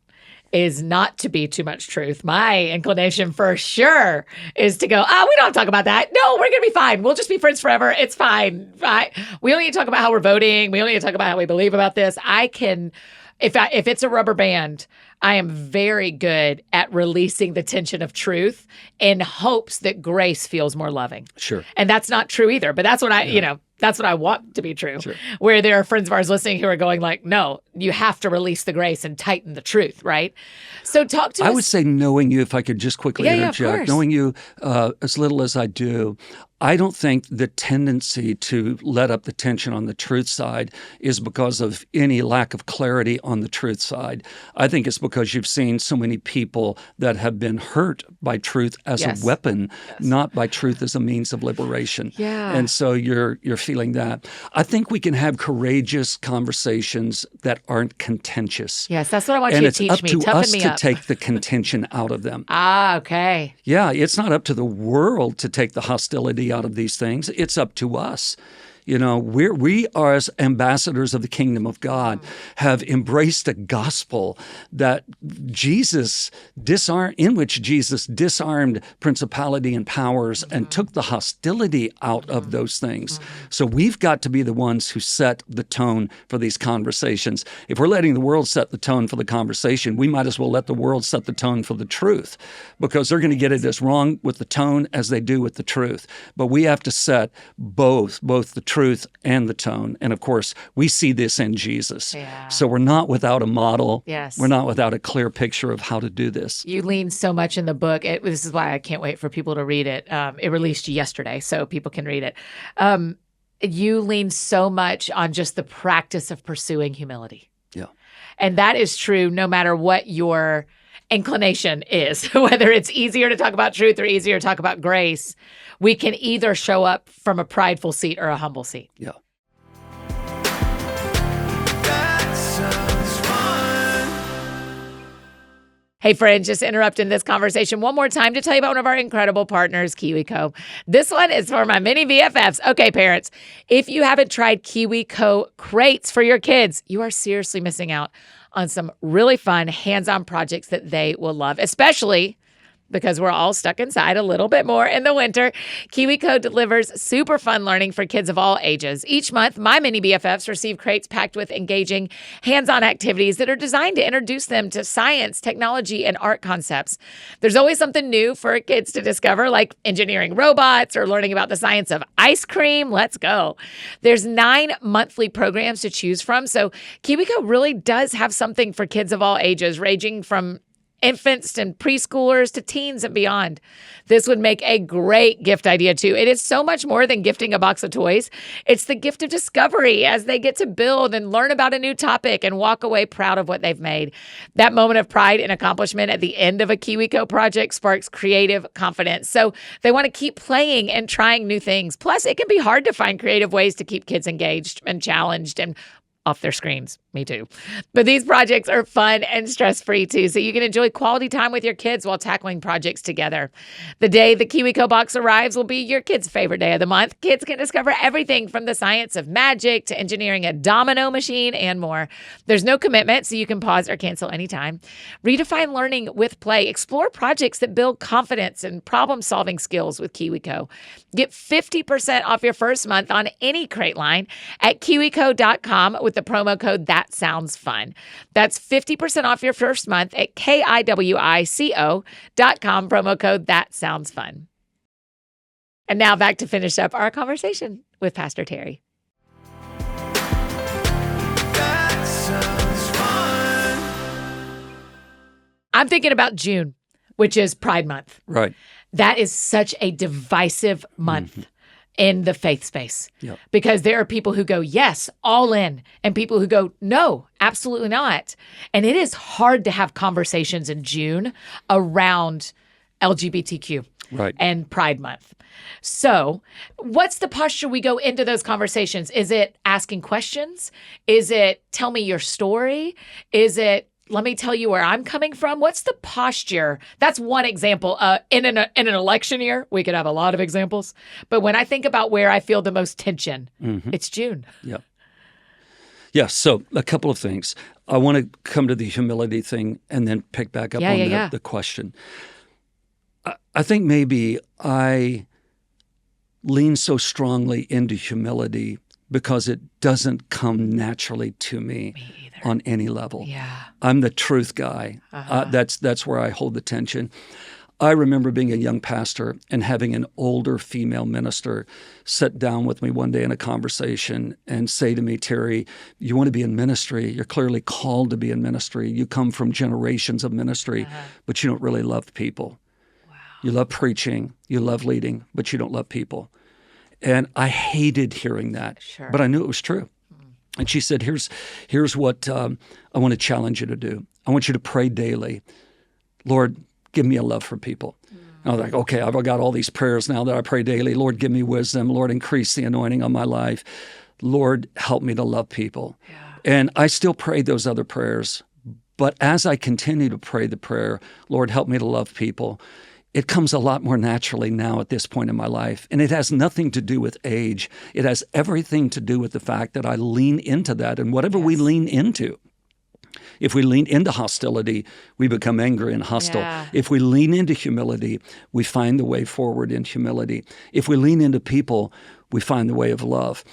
is not to be too much truth. My inclination for sure is to go, we don't talk about that. No, we're going to be fine. We'll just be friends forever. It's fine. We don't need to talk about how we're voting. We don't need to talk about how we believe about this. I can If it's a rubber band, I am very good at releasing the tension of truth in hopes that grace feels more loving. Sure. And that's not true either, but that's what that's what I want to be true. Sure. Where there are friends of ours listening who are going like, no, you have to release the grace and tighten the truth, right? So talk to us. I would say knowing you, if I could just quickly interject, of course. knowing you as little as I do, I don't think the tendency to let up the tension on the truth side is because of any lack of clarity on the truth side. I think it's because you've seen so many people that have been hurt by truth as a weapon, not by truth as a means of liberation. Yeah. And so you're feeling that. I think we can have courageous conversations that aren't contentious. Yes, that's what I want you to teach me. And it's up to Toughen us me to up. take the contention out of them. Okay. Yeah, it's not up to the world to take the hostility out of these things. It's up to us. You know, we are as ambassadors of the kingdom of God have embraced a gospel that in which Jesus disarmed principality and powers and took the hostility out of those things. So we've got to be the ones who set the tone for these conversations. If we're letting the world set the tone for the conversation, we might as well let the world set the tone for the truth, because they're going to get it as wrong with the tone as they do with the truth. But we have to set both the truth and the tone. And of course, we see this in Jesus. Yeah. So we're not without a model. Yes. We're not without a clear picture of how to do this. You lean so much in the book. This is why I can't wait for people to read it. It released yesterday, so people can read it. You lean so much on just the practice of pursuing humility. Yeah. And that is true no matter what your inclination is, whether it's easier to talk about truth or easier to talk about grace. We can either show up from a prideful seat or a humble seat. Yeah. That sounds fun. Hey friends, just interrupting this conversation one more time to tell you about one of our incredible partners, Kiwi Co. This one is for my mini BFFs. Okay, parents, if you haven't tried Kiwi Co crates for your kids, you are seriously missing out on some really fun hands-on projects that they will love, especially because we're all stuck inside a little bit more in the winter. Kiwi Co delivers super fun learning for kids of all ages. Each month, my mini BFFs receive crates packed with engaging hands-on activities that are designed to introduce them to science, technology, and art concepts. There's always something new for kids to discover, like engineering robots or learning about the science of ice cream. Let's go. There's 9 monthly programs to choose from, so Kiwi Co really does have something for kids of all ages, ranging from infants and preschoolers to teens and beyond. This would make a great gift idea too. It is so much more than gifting a box of toys. It's the gift of discovery as they get to build and learn about a new topic and walk away proud of what they've made. That moment of pride and accomplishment at the end of a Kiwi Co project sparks creative confidence. So they want to keep playing and trying new things. Plus, it can be hard to find creative ways to keep kids engaged and challenged and off their screens. Me too. But these projects are fun and stress-free too, so you can enjoy quality time with your kids while tackling projects together. The day the Kiwi Co box arrives will be your kids' favorite day of the month. Kids can discover everything from the science of magic to engineering a domino machine and more. There's no commitment, so you can pause or cancel anytime. Redefine learning with play. Explore projects that build confidence and problem-solving skills with Kiwi Co. Get 50% off your first month on any crate line at kiwico.com with the promo code That Sounds Fun. That's 50% off your first month at kiwico.com, promo code That Sounds Fun. And now back to finish up our conversation with Pastor Terry. That sounds fun. I'm thinking about June, which is Pride Month. Right. That is such a divisive month in the faith space. Yep. Because there are people who go, yes, all in, and people who go, no, absolutely not. And it is hard to have conversations in June around LGBTQ and Pride Month. So what's the posture we go into those conversations? Is it asking questions? Is it tell me your story? Is it let me tell you where I'm coming from? What's the posture? That's one example. In an election year, we could have a lot of examples. But when I think about where I feel the most tension, it's June. Yep. Yeah, so a couple of things. I want to come to the humility thing and then pick back up on the question. I think maybe I lean so strongly into humility because it doesn't come naturally to me either. on any level. Yeah. I'm the truth guy. That's where I hold the tension. I remember being a young pastor and having an older female minister sit down with me one day in a conversation and say to me, Terry, you want to be in ministry. You're clearly called to be in ministry. You come from generations of ministry, but you don't really love people. Wow. You love preaching, you love leading, but you don't love people. And I hated hearing that, but I knew it was true. And she said, here's what I want to challenge you to do. I want you to pray daily. Lord, give me a love for people. And I was like, okay, I've got all these prayers now that I pray daily. Lord, give me wisdom. Lord, increase the anointing on my life. Lord, help me to love people. Yeah. And I still pray those other prayers. But as I continue to pray the prayer, Lord, help me to love people, it comes a lot more naturally now at this point in my life. And it has nothing to do with age. It has everything to do with the fact that I lean into that. And whatever we lean into, if we lean into hostility, we become angry and hostile. Yeah. If we lean into humility, we find the way forward in humility. If we lean into people, we find the way of love.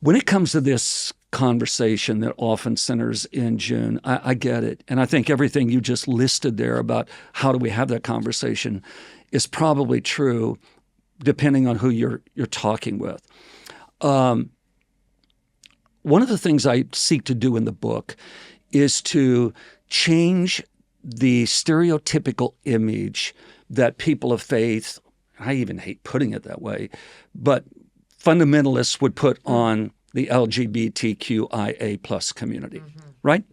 When it comes to this conversation that often centers in June, I get it. And I think everything you just listed there about how do we have that conversation is probably true depending on who you're talking with. One of the things I seek to do in the book is to change the stereotypical image that people of faith, I even hate putting it that way, but fundamentalists would put on the LGBTQIA plus community, right?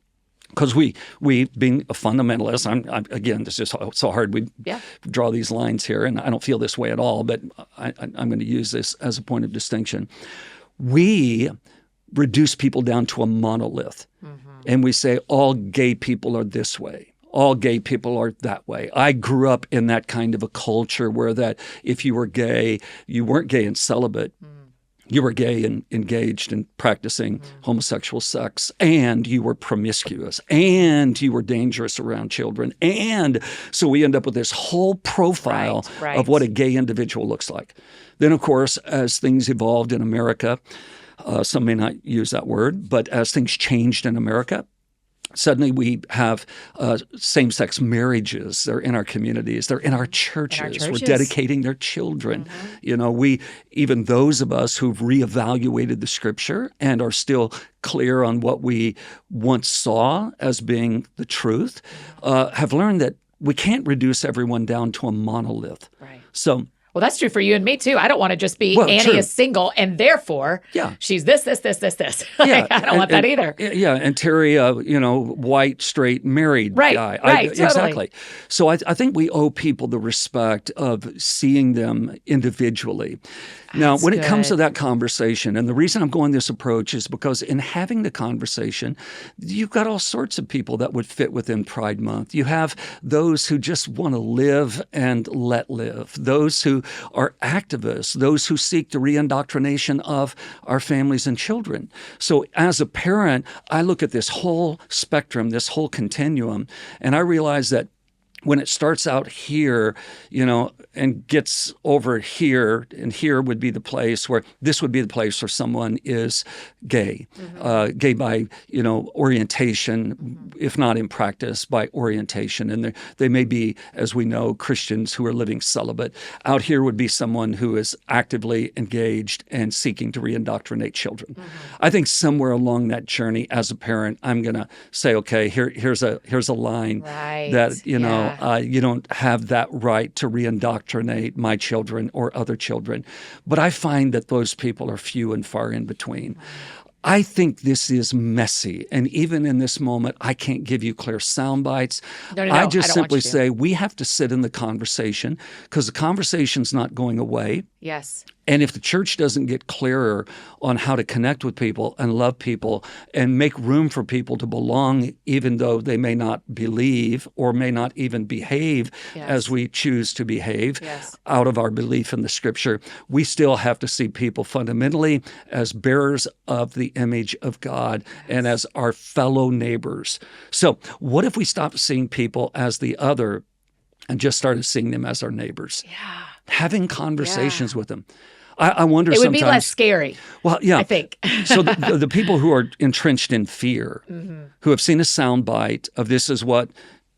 Because we being a fundamentalist, I'm again, this is so hard. We draw these lines here, and I don't feel this way at all, but I'm going to use this as a point of distinction. We reduce people down to a monolith. And we say all gay people are this way. All gay people are that way. I grew up in that kind of a culture where that if you were gay, you weren't gay and celibate. You were gay and engaged in practicing homosexual sex, and you were promiscuous, and you were dangerous around children. And so we end up with this whole profile of what a gay individual looks like. Then, of course, as things evolved in America, some may not use that word, but as things changed in America, suddenly we have same-sex marriages. They're in our communities. They're in our churches. We're dedicating their children. You know, even those of us who've reevaluated the Scripture and are still clear on what we once saw as being the truth, have learned that we can't reduce everyone down to a monolith. Right. So. Well, that's true for you and me, too. I don't want to just be Annie is single, and therefore she's this. I don't want that either. Yeah, and Terry, white, straight, married guy. Totally. Exactly. So I think we owe people the respect of seeing them individually. Now, when it comes to that conversation, and the reason I'm going this approach is because in having the conversation, you've got all sorts of people that would fit within Pride Month. You have those who just want to live and let live, those who are activists, those who seek the reindoctrination of our families and children. So as a parent, I look at this whole spectrum, this whole continuum, and I realize that when it starts out here, and gets over here, and here would be the place where this would be the place where someone is gay, gay by, orientation, if not in practice, by orientation. And they may be, as we know, Christians who are living celibate. Out here would be someone who is actively engaged and seeking to reindoctrinate children. I think somewhere along that journey, as a parent, I'm going to say, okay, here's a line that, you don't have that right to reindoctrinate my children or other children. But I find that those people are few and far in between. I think this is messy. And even in this moment, I can't give you clear sound bites. No, I just simply say we have to sit in the conversation because the conversation's not going away. Yes. And if the church doesn't get clearer on how to connect with people and love people and make room for people to belong, even though they may not believe or may not even behave as we choose to behave out of our belief in the Scripture, we still have to see people fundamentally as bearers of the image of God and as our fellow neighbors. So what if we stopped seeing people as the other and just started seeing them as our neighbors? Yeah. Having conversations with them. I wonder it would sometimes. be less scary. Well, yeah. I think. So the people who are entrenched in fear, who have seen a soundbite of this is what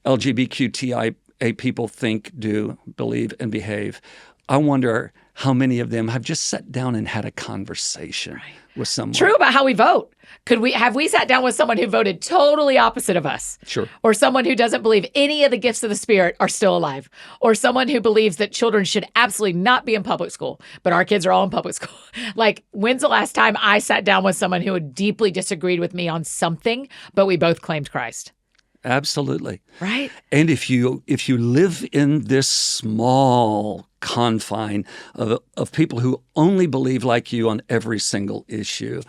LGBTQIA people think, do, believe, and behave, I wonder how many of them have just sat down and had a conversation with someone. True about how we vote. Have we sat down with someone who voted totally opposite of us? Sure. Or someone who doesn't believe any of the gifts of the Spirit are still alive? Or someone who believes that children should absolutely not be in public school, but our kids are all in public school? Like, when's the last time I sat down with someone who had deeply disagreed with me on something, but we both claimed Christ? Absolutely. Right. And if you live in this small confine of people who only believe like you on every single issue,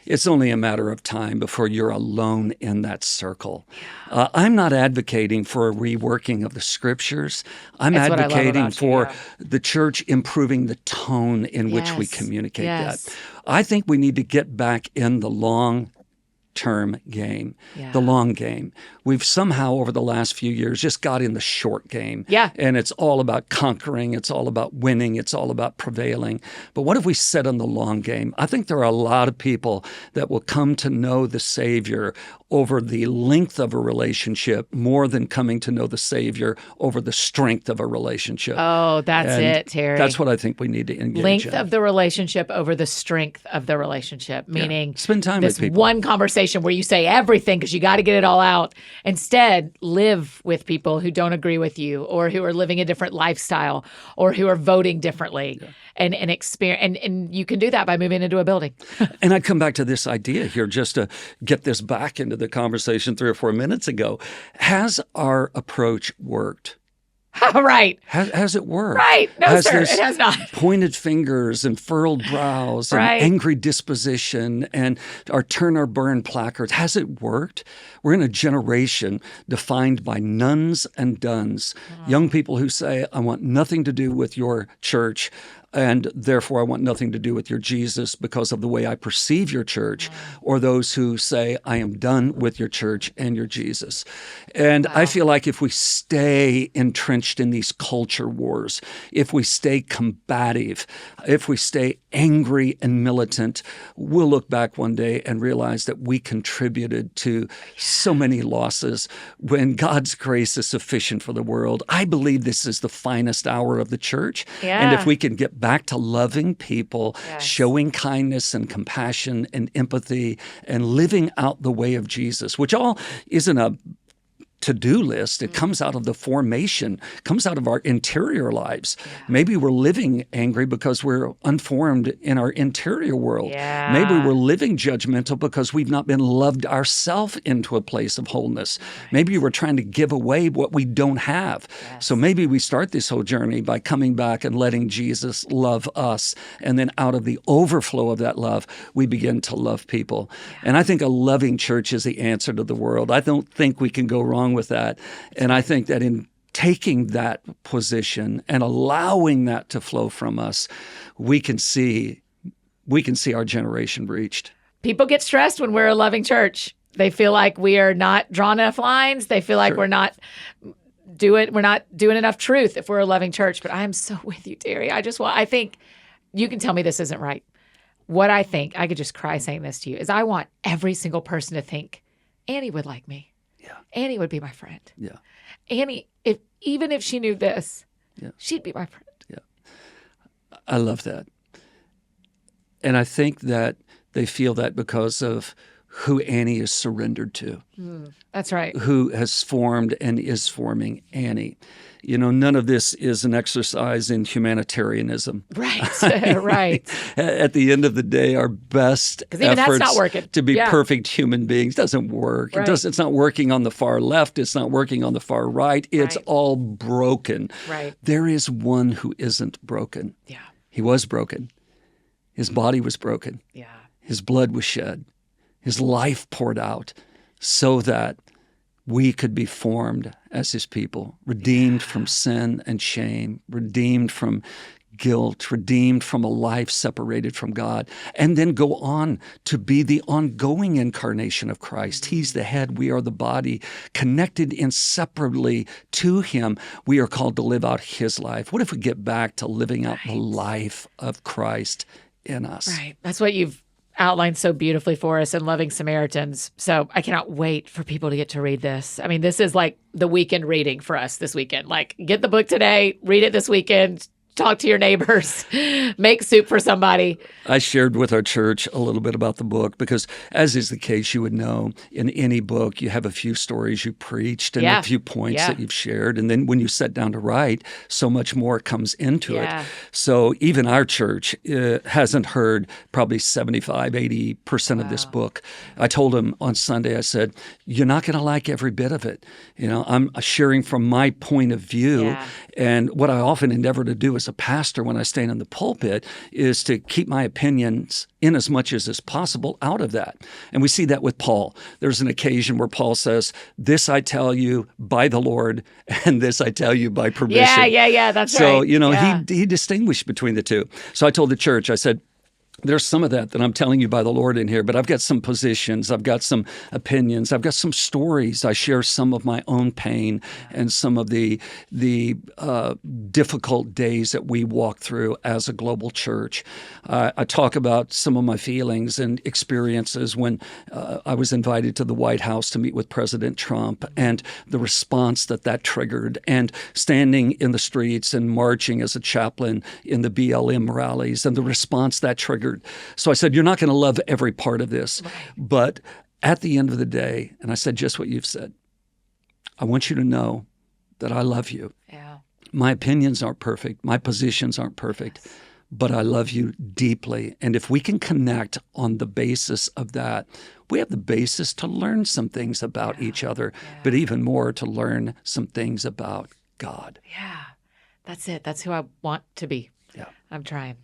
it's only a matter of time before you're alone in that circle. I'm not advocating for a reworking of the scriptures. I'm That's what I love advocating about for you, the church improving the tone in which we communicate Yes. that. I think we need to get back in the long-term game, the long game. We've somehow over the last few years just got in the short game. Yeah. And it's all about conquering. It's all about winning. It's all about prevailing. But what if we set on the long game? I think there are a lot of people that will come to know the Savior over the length of a relationship more than coming to know the Savior over the strength of a relationship. Oh, that's And it, Terry. That's what I think we need to engage Length in. of the relationship over the strength of the relationship, meaning Spend time this with people. one conversation where you say everything because you got to get it all out. Instead, live with people who don't agree with you or who are living a different lifestyle or who are voting differently and experience. And you can do that by moving into a building. And I come back to this idea here just to get this back into the conversation 3 or 4 minutes ago. Has our approach worked? Right. Has it worked? Right. No, has sir, this it has not. Pointed fingers and furrowed brows and Right. angry disposition and our turn or burn placards. Has it worked? We're in a generation defined by nones and dones. Young people who say, I want nothing to do with your church, and therefore I want nothing to do with your Jesus because of the way I perceive your church, or those who say, I am done with your church and your Jesus. And I feel like if we stay entrenched in these culture wars, if we stay combative, if we stay angry and militant, we'll look back one day and realize that we contributed to so many losses when God's grace is sufficient for the world. I believe this is the finest hour of the church. And if we can get back to loving people, showing kindness and compassion and empathy and living out the way of Jesus, which all isn't a to-do list. It comes out of the formation, comes out of our interior lives. Maybe we're living angry because we're unformed in our interior world. Maybe we're living judgmental because we've not been loved ourselves into a place of wholeness. Maybe we're trying to give away what we don't have. So maybe we start this whole journey by coming back and letting Jesus love us. And then out of the overflow of that love, we begin to love people. And I think a loving church is the answer to the world. I don't think we can go wrong with that. And I think that in taking that position and allowing that to flow from us, we can see our generation reached. People get stressed when we're a loving church. They feel like we are not drawing enough lines. They feel like we're not doing enough truth if we're a loving church. But I am so with you, Terry. I think you can tell me this isn't right. What I think, I could just cry saying this to you, is I want every single person to think Annie would like me. Annie would be my friend. Annie, even if she knew this, she'd be my friend. I love that. And I think that they feel that because of who Annie is surrendered to. That's right. Who has formed and is forming Annie. You know, none of this is an exercise in humanitarianism. Right, right. At the end of the day, our best even that's efforts not working. to be perfect human beings doesn't work. Right. It's not working on the far left. It's not working on the far right. It's all broken. Right. There is one who isn't broken. He was broken. His body was broken. His blood was shed. His life poured out so that we could be formed as his people, redeemed from sin and shame, redeemed from guilt, redeemed from a life separated from God, and then go on to be the ongoing incarnation of Christ. He's the head, we are the body, connected inseparably to Him. We are called to live out His life. What if we get back to living out the life of Christ in us? Right. That's what you've outlined so beautifully for us in Loving Samaritans. So I cannot wait for people to get to read this. I mean, this is like the weekend reading for us this weekend. Like, get the book today, read it this weekend, talk to your neighbors, make soup for somebody. I shared with our church a little bit about the book because, as is the case, you would know, in any book, you have a few stories you preached and a few points that you've shared. And then when you sit down to write, so much more comes into it. So even our church hasn't heard probably 75, 80% of this book. I told them on Sunday, I said, you're not going to like every bit of it. You know, I'm sharing from my point of view. And what I often endeavor to do as a pastor when I stand in the pulpit is to keep my opinions in as much as is possible out of that. And we see that with Paul. There's an occasion where Paul says, this I tell you by the Lord, and this I tell you by permission. That's right. So, you know, he distinguished between the two. So I told the church, I said, there's some of that I'm telling you by the Lord in here, but I've got some positions, I've got some opinions, I've got some stories. I share some of my own pain and some of the difficult days that we walk through as a global church. I talk about some of my feelings and experiences when I was invited to the White House to meet with President Trump and the response that triggered, and standing in the streets and marching as a chaplain in the BLM rallies and the response that triggered. So I said, you're not going to love every part of this, but at the end of the day, and I said just what you've said, I want you to know that I love you. My opinions aren't perfect. My positions aren't perfect, but I love you deeply. And if we can connect on the basis of that, we have the basis to learn some things about each other, but even more to learn some things about God. That's it. That's who I want to be. I'm trying.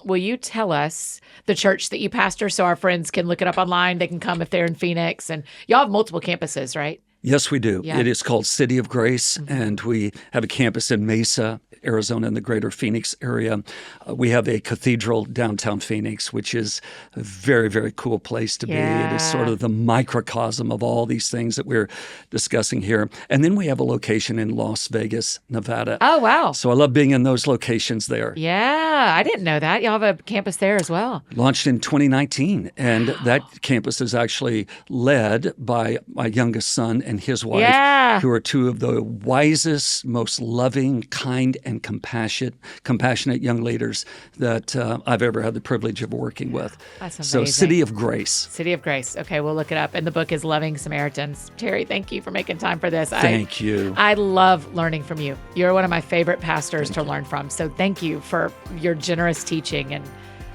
Will you tell us the church that you pastor so our friends can look it up online? They can come if they're in Phoenix. And y'all have multiple campuses, right? Yes, we do. It is called City of Grace, and we have a campus in Mesa, Arizona, in the greater Phoenix area. We have a cathedral downtown Phoenix, which is a very, very cool place to be. It is sort of the microcosm of all these things that we're discussing here. And then we have a location in Las Vegas, Nevada. Oh, wow. So I love being in those locations there. Yeah, I didn't know that. Y'all have a campus there as well. Launched in 2019, and that campus is actually led by my youngest son and his wife, who are two of the wisest, most loving, kind, and compassionate young leaders that I've ever had the privilege of working with. That's amazing. So City of Grace. City of Grace. Okay, we'll look it up. And the book is Loving Samaritans. Terry, thank you for making time for this. Thank you. I love learning from you. You're one of my favorite pastors to learn from. So thank you for your generous teaching, and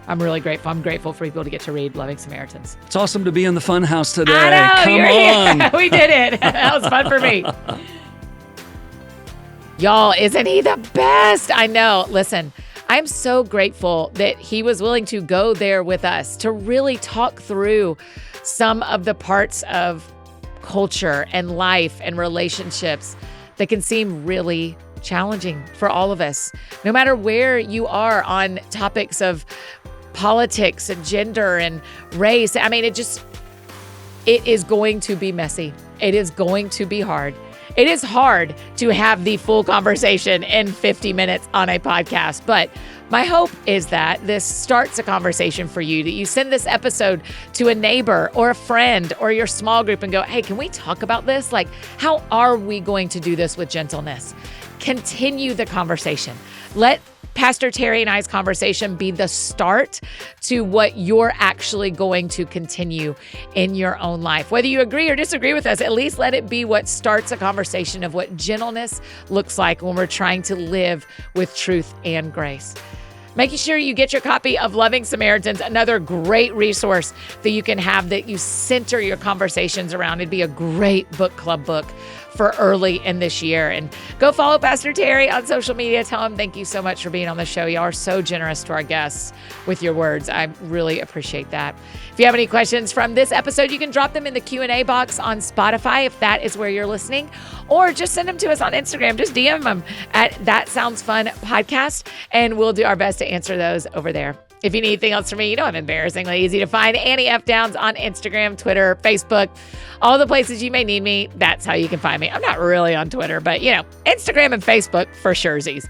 I'm really grateful. I'm grateful for people to get to read Loving Samaritans. It's awesome to be in the fun house today. I know, Come on. We did it. That was fun for me. Y'all, isn't he the best? I know. Listen, I'm so grateful that he was willing to go there with us to really talk through some of the parts of culture and life and relationships that can seem really challenging for all of us. No matter where you are on topics of politics and gender and race. I mean, it is going to be messy. It is going to be hard. It is hard to have the full conversation in 50 minutes on a podcast, but my hope is that this starts a conversation for you, that you send this episode to a neighbor or a friend or your small group and go, hey, can we talk about this? Like, how are we going to do this with gentleness? Continue the conversation. Let Pastor Terry and I's conversation be the start to what you're actually going to continue in your own life. Whether you agree or disagree with us, at least let it be what starts a conversation of what gentleness looks like when we're trying to live with truth and grace. Making sure you get your copy of Loving Samaritans, another great resource that you can have that you center your conversations around. It'd be a great book club book for early in this year. And go follow Pastor Terry on social media. Tell him thank you so much for being on the show. Y'all are so generous to our guests with your words. I really appreciate that. If you have any questions from this episode, you can drop them in the Q&A box on Spotify if that is where you're listening, or just send them to us on Instagram. Just DM them at That Sounds Fun Podcast, and we'll do our best to answer those over there. If you need anything else from me, you know I'm embarrassingly easy to find. Annie F. Downs on Instagram, Twitter, Facebook, all the places you may need me. That's how you can find me. I'm not really on Twitter, but Instagram and Facebook for surezies.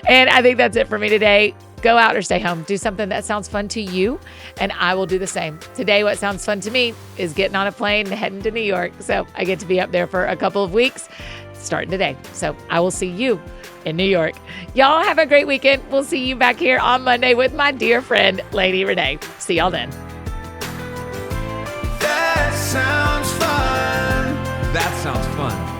And I think that's it for me today. Go out or stay home. Do something that sounds fun to you, and I will do the same. Today, what sounds fun to me is getting on a plane and heading to New York. So I get to be up there for a couple of weeks starting today. So I will see you in New York. Y'all have a great weekend. We'll see you back here on Monday with my dear friend, Lady Renee. See y'all then. That sounds fun. That sounds fun.